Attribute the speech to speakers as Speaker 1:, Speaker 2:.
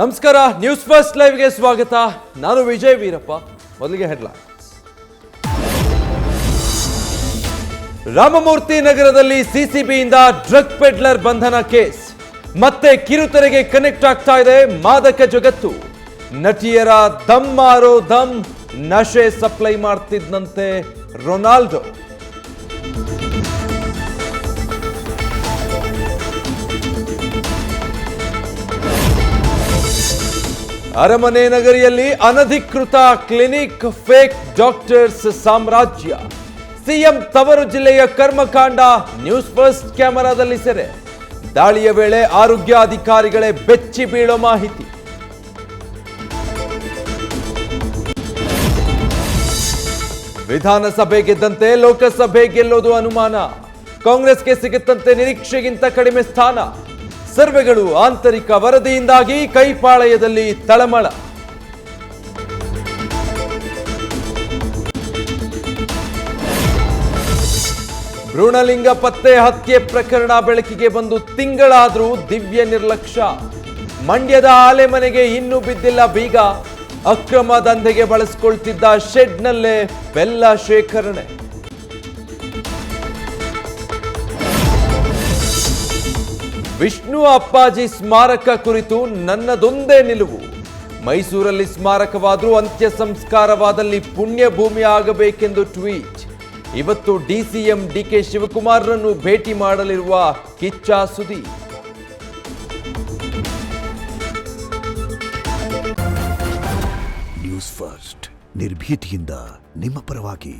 Speaker 1: ನಮಸ್ಕಾರ, news first ಲೈವ್ಗೆ ಸ್ವಾಗತ. ನಾನು ವಿಜಯ್ ವೀರಪ್ಪ. ಮೊದಲಿಗೆ ಹೆಡ್ಲೈನ್ಸ್. ರಾಮಮೂರ್ತಿ ನಗರದಲ್ಲಿ ಸಿಸಿಬಿಯಿಂದ ಡ್ರಗ್ ಪೆಡ್ಲರ್ ಬಂಧನ ಕೇಸ್. ಮತ್ತೆ ಕಿರುತೆರೆಗೆ ಕನೆಕ್ಟ್ ಆಗ್ತಾ ಇದೆ ಮಾದಕ ಜಗತ್ತು. ನಟಿಯರ ದಮ್ ಮಾರೋ ದಮ್, ನಶೆ ಸಪ್ಲೈ ಮಾಡ್ತಿದ್ದಂತೆ ರೊನಾಲ್ಡೋ. ಅರಮನೆ ನಗರಿಯಲ್ಲಿ ಅನಧಿಕೃತ ಕ್ಲಿನಿಕ್, ಫೇಕ್ ಡಾಕ್ಟರ್ಸ್ ಸಾಮ್ರಾಜ್ಯ. ಸಿಎಂ ತವರು ಜಿಲ್ಲೆಯ ಕರ್ಮಕಾಂಡ ನ್ಯೂಸ್ ಫಸ್ಟ್ ಕ್ಯಾಮೆರಾದಲ್ಲಿ ಸೆರೆ. ದಾಳಿಯ ವೇಳೆ ಆರೋಗ್ಯ ಅಧಿಕಾರಿಗಳೇ ಬೆಚ್ಚಿ ಬೀಳೋ ಮಾಹಿತಿ. ವಿಧಾನಸಭೆ ಗೆದ್ದಂತೆ ಲೋಕಸಭೆ ಗೆಲ್ಲೋದು ಅನುಮಾನ. ಕಾಂಗ್ರೆಸ್ಗೆ ಸಿಗುತ್ತಂತೆ ನಿರೀಕ್ಷೆಗಿಂತ ಕಡಿಮೆ ಸ್ಥಾನ. ಸರ್ವೆಗಳು ಆಂತರಿಕ ವರದಿಯಿಂದಾಗಿ ಕೈಪಾಳಯದಲ್ಲಿ ತಳಮಳ. ಭ್ರೂಣಲಿಂಗ ಪತ್ತೆ ಹತ್ಯೆ ಪ್ರಕರಣ ಬೆಳಕಿಗೆ ಬಂದು ತಿಂಗಳಾದರೂ ದಿವ್ಯ ನಿರ್ಲಕ್ಷ್ಯ. ಮಂಡ್ಯದ ಆಲೆಮನೆಗೆ ಇನ್ನೂ ಬಿದ್ದಿಲ್ಲ ಬೀಗ. ಅಕ್ರಮ ದಂಧೆಗೆ ಬಳಸಿಕೊಳ್ತಿದ್ದ ಶೆಡ್ನಲ್ಲೇ ಬೆಲ್ಲ ಶೇಖರಣೆ. ವಿಷ್ಣು ಅಪ್ಪಾಜಿ ಸ್ಮಾರಕ ಕುರಿತು ನನ್ನದೊಂದೇ ನಿಲುವು. ಮೈಸೂರಲ್ಲಿ ಸ್ಮಾರಕವಾದರೂ ಅಂತ್ಯ ಸಂಸ್ಕಾರವಾದಲ್ಲಿ ಪುಣ್ಯ ಭೂಮಿ ಆಗಬೇಕೆಂದು ಟ್ವೀಟ್. ಇವತ್ತು ಡಿಸಿಎಂ ಡಿಕೆ ಶಿವಕುಮಾರ್ರನ್ನು ಭೇಟಿ ಮಾಡಲಿರುವ ಕಿಚ್ಚ ಸುದೀಪ್.
Speaker 2: ನ್ಯೂಸ್ ಫಸ್ಟ್, ನಿರ್ಭೀತಿಯಿಂದ ನಿಮ್ಮ ಪರವಾಗಿ.